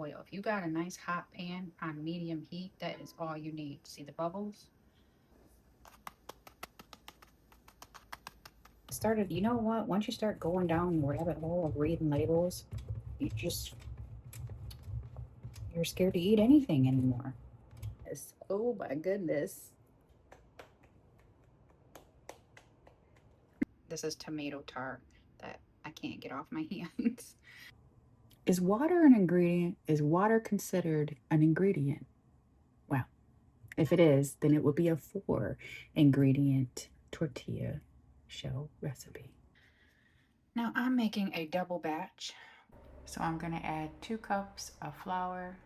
oil. If you got a nice hot pan on medium heat, that is all you need. See the bubbles? Started, you know what? Once you start going down the rabbit hole of reading labels, you're scared to eat anything anymore. Oh my goodness. This is tomato tart that I can't get off my hands. Is water an ingredient? Is water considered an ingredient? Well, if it is, then it would be a 4-ingredient tortilla shell recipe. Now I'm making a double batch. So I'm going to add 2 cups of flour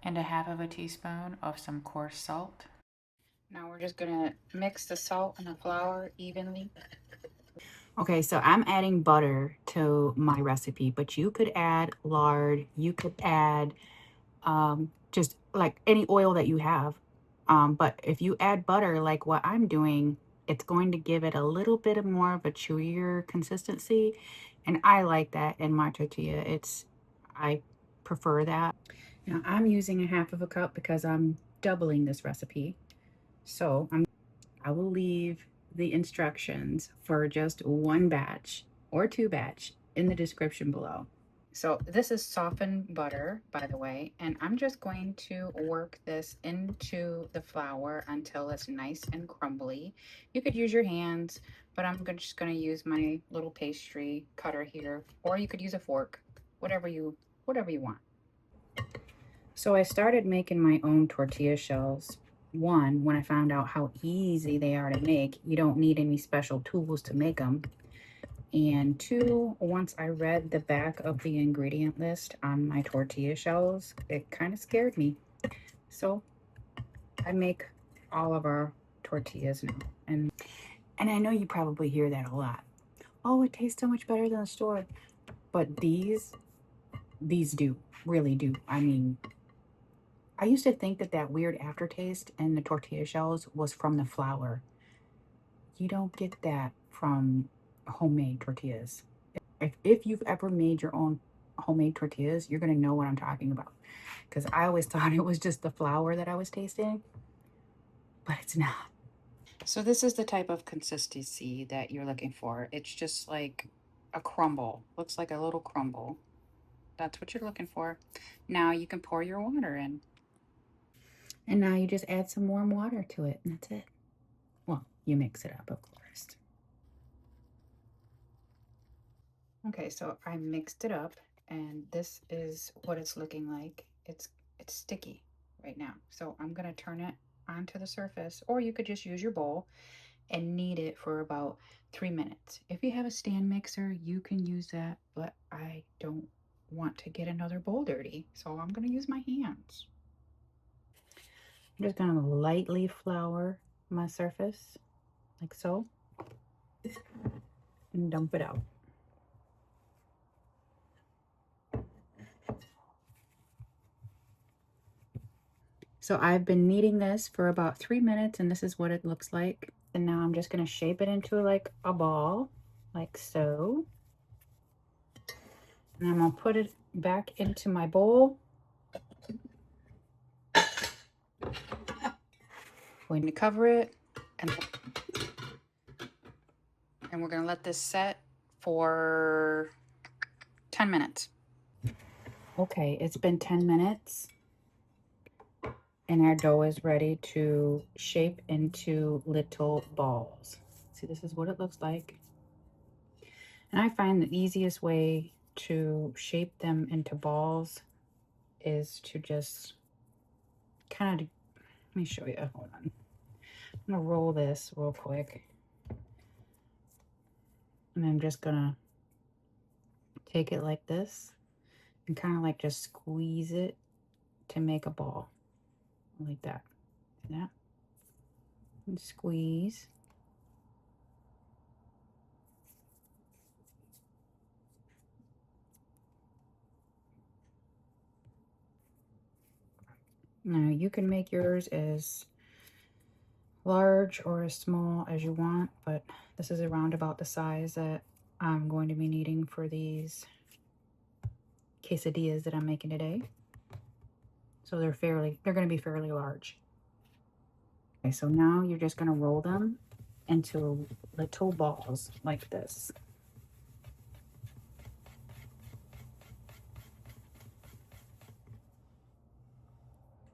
and a half of a teaspoon of some coarse salt. Now we're just going to mix the salt and the flour evenly. Okay, so I'm adding butter to my recipe, but you could add lard, you could add just like any oil that you have. But if you add butter like what I'm doing, it's going to give it a little bit of more of a chewier consistency. And I like that in my tortilla. I prefer that. Now I'm using a half of a cup because I'm doubling this recipe. So I will leave the instructions for just 1 batch or 2 batch in the description below. So this is softened butter, by the way, and I'm just going to work this into the flour until it's nice and crumbly. You could use your hands, but I'm just going to use my little pastry cutter here, or you could use a fork, whatever you want. So I started making my own tortilla shells. One, when I found out how easy they are to make, you don't need any special tools to make them. And 2, once I read the back of the ingredient list on my tortilla shells, it kind of scared me. So I make all of our tortillas now. And I know you probably hear that a lot. Oh, it tastes so much better than the store. But these really do. I mean, I used to think that weird aftertaste in the tortilla shells was from the flour. You don't get that from homemade tortillas. If you've ever made your own homemade tortillas, you're going to know what I'm talking about. Because I always thought it was just the flour that I was tasting, but it's not. So this is the type of consistency that you're looking for. It's just like a crumble. Looks like a little crumble. That's what you're looking for. Now you can pour your water in. And now you just add some warm water to it, and that's it. Well, you mix it up, of course. Okay, so I mixed it up, and this is what it's looking like. It's sticky right now. So I'm gonna turn it onto the surface, or you could just use your bowl and knead it for about 3 minutes. If you have a stand mixer, you can use that, but I don't want to get another bowl dirty, so I'm gonna use my hands. I'm just gonna lightly flour my surface, like so, and dump it out. So I've been kneading this for about 3 minutes, and this is what it looks like. And now I'm just going to shape it into like a ball, like so. And I'm going to put it back into my bowl. Going to cover it, and we're going to let this set for 10 minutes. Okay, it's been 10 minutes. And our dough is ready to shape into little balls. See, this is what it looks like. And I find the easiest way to shape them into balls is to just kind of, let me show you, hold on. I'm gonna roll this real quick. And I'm just gonna take it like this and kind of like just squeeze it to make a ball. Like that. See that? And squeeze. Now you can make yours as large or as small as you want, but this is around about the size that I'm going to be needing for these quesadillas that I'm making today. So they're going to be fairly large. Okay, so now you're just going to roll them into little balls like this.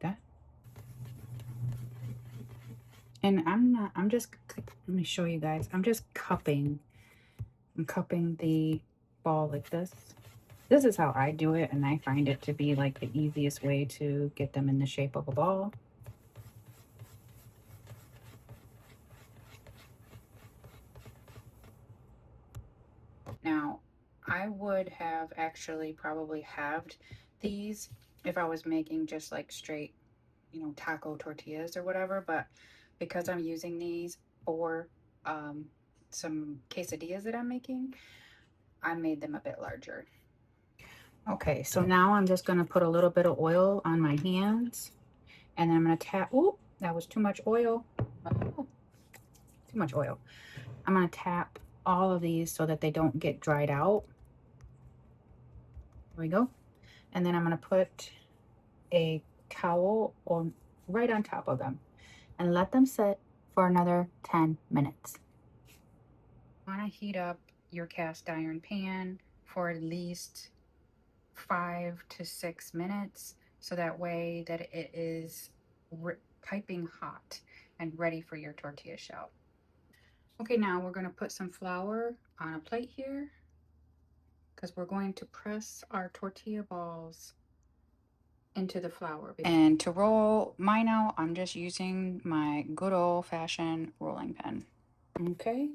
That. And let me show you guys. I'm cupping the ball like this. This is how I do it, and I find it to be like the easiest way to get them in the shape of a ball. Now, I would have actually probably halved these if I was making just like straight, you know, taco tortillas or whatever, but because I'm using these for some quesadillas that I'm making, I made them a bit larger. Okay, so now I'm just going to put a little bit of oil on my hands, and then I'm going to tap. Oh, that was too much oil. Oh, too much oil. I'm going to tap all of these so that they don't get dried out. There we go. And then I'm going to put a towel right on top of them and let them sit for another 10 minutes. You want to heat up your cast iron pan for at least 5 to 6 minutes, so that way that it is piping hot and ready for your tortilla shell. Okay, now we're going to put some flour on a plate here because we're going to press our tortilla balls into the flour. And to roll mine out, I'm just using my good old-fashioned rolling pin. Okay,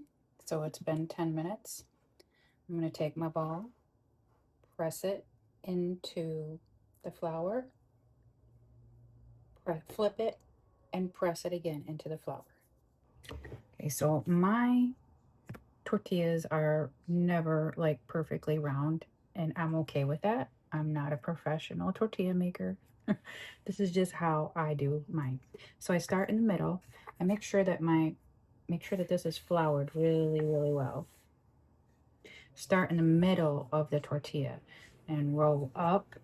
so it's been 10 minutes. I'm going to take my ball, press it into the flour, flip it, and press it again into the flour. Okay, so my tortillas are never like perfectly round, and I'm okay with that. I'm not a professional tortilla maker. This is just how I do mine. So I start in the middle. I make sure that this is floured really, really well. Start in the middle of the tortilla and roll up.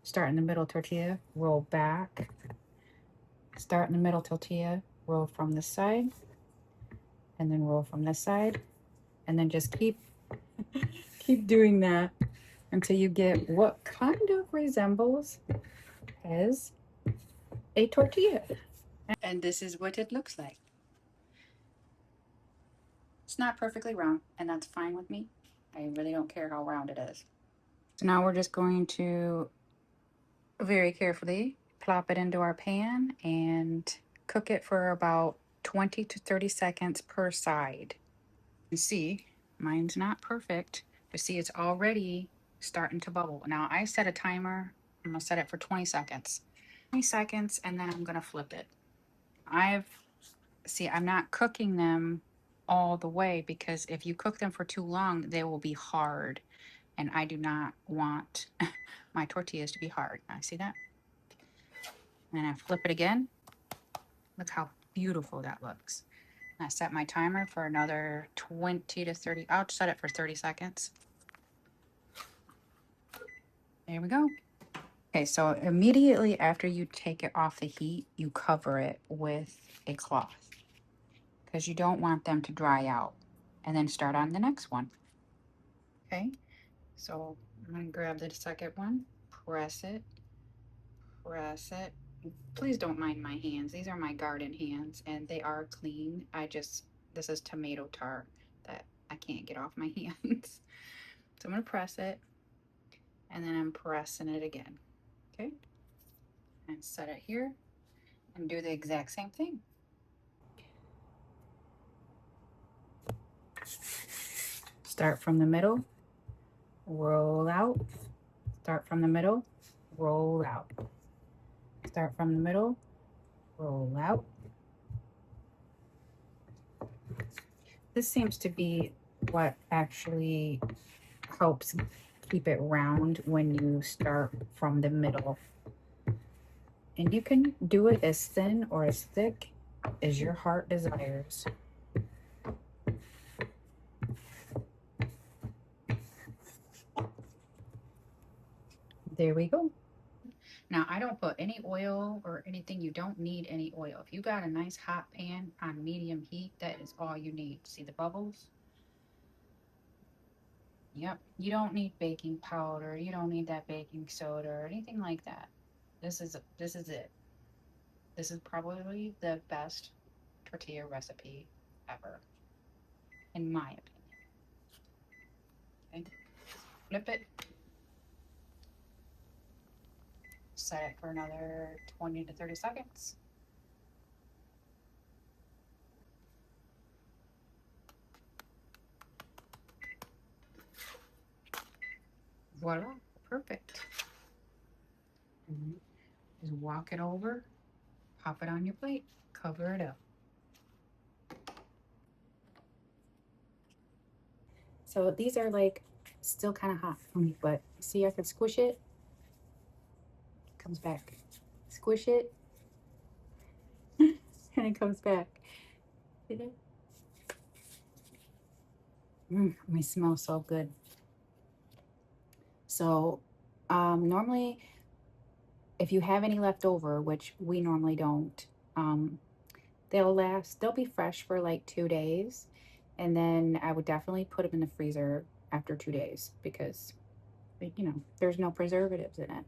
Start in the middle tortilla, roll back. Start in the middle tortilla, roll from this side, and then roll from this side, and then just keep doing that until you get what kind of resembles as a tortilla. And this is what it looks like. It's not perfectly round, and that's fine with me. I really don't care how round it is. So now we're just going to very carefully plop it into our pan and cook it for about 20 to 30 seconds per side. You see, mine's not perfect, but see, it's already starting to bubble. Now I set a timer. I'm gonna set it for 20 seconds. 20 seconds, and then I'm gonna flip it. I'm not cooking them all the way, because if you cook them for too long, they will be hard. And I do not want my tortillas to be hard. Now, see that? And I flip it again. Look how beautiful that looks. And I set my timer for another 20 to 30. I'll set it for 30 seconds. There we go. Okay, so immediately after you take it off the heat, you cover it with a cloth because you don't want them to dry out. And then start on the next one. Okay, so I'm going to grab the second one, press it. Please don't mind my hands. These are my garden hands, and they are clean. This is tomato tar that I can't get off my hands. So I'm going to press it, and then I'm pressing it again. Okay, and set it here and do the exact same thing. Start from the middle, roll out. Start from the middle, roll out. Start from the middle, roll out. This seems to be what actually helps keep it round when you start from the middle. And you can do it as thin or as thick as your heart desires. There we go. Now, I don't put any oil or anything. You don't need any oil. If you got a nice hot pan on medium heat, that is all you need. See the bubbles? Yep. You don't need baking powder. You don't need that baking soda or anything like that. This is it. This is probably the best tortilla recipe ever, in my opinion. Okay. Flip it. Set it for another 20 to 30 seconds. Voila, perfect. Just walk it over, pop it on your plate, cover it up. So these are like still kind of hot for me, but see, I can squish it, comes back. Squish it, and it comes back. See that? They smell so good. So normally, if you have any left over, which we normally don't, they'll be fresh for like 2 days. And then I would definitely put them in the freezer after 2 days because, there's no preservatives in it.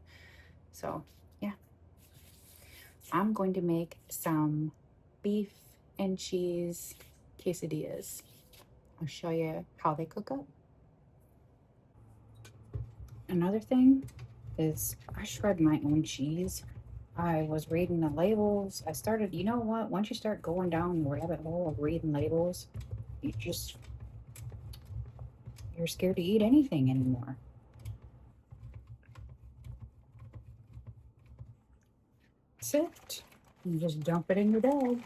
So, yeah. I'm going to make some beef and cheese quesadillas. I'll show you how they cook up. Another thing is I shred my own cheese. I was reading the labels. I started, you know what? Once you start going down the rabbit hole of reading labels, you're scared to eat anything anymore. That's it. You just dump it in your bag.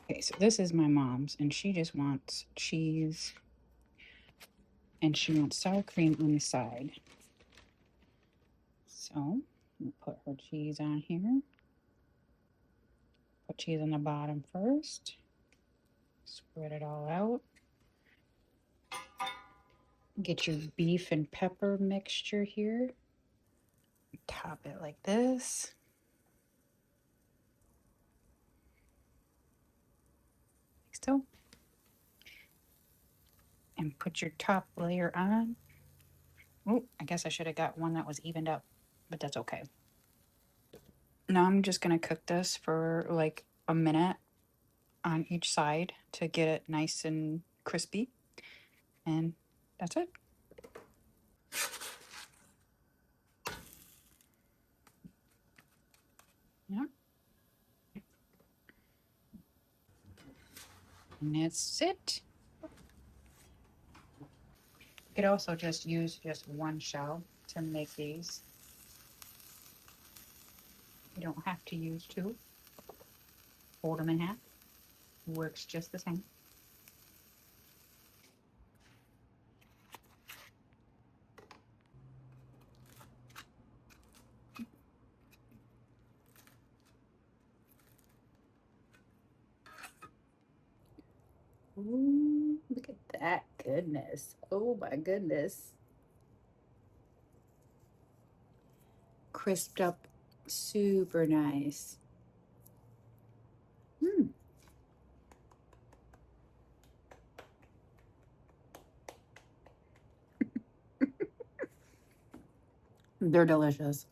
Okay, so this is my mom's, and she just wants cheese, and she wants sour cream on the side. So, we'll put her cheese on here. Put cheese on the bottom first. Spread it all out. Get your beef and pepper mixture here. Top it like this. Like so. And put your top layer on. Oh, I guess I should have got one that was evened up, but that's okay. Now I'm just going to cook this for like a minute on each side to get it nice and crispy. And that's it. Yeah. And that's it. You could also just use just one shell to make these. You don't have to use two. Fold them in half. Works just the same. Ooh, look at that goodness. Oh my goodness. Crisped up, super nice. They're delicious.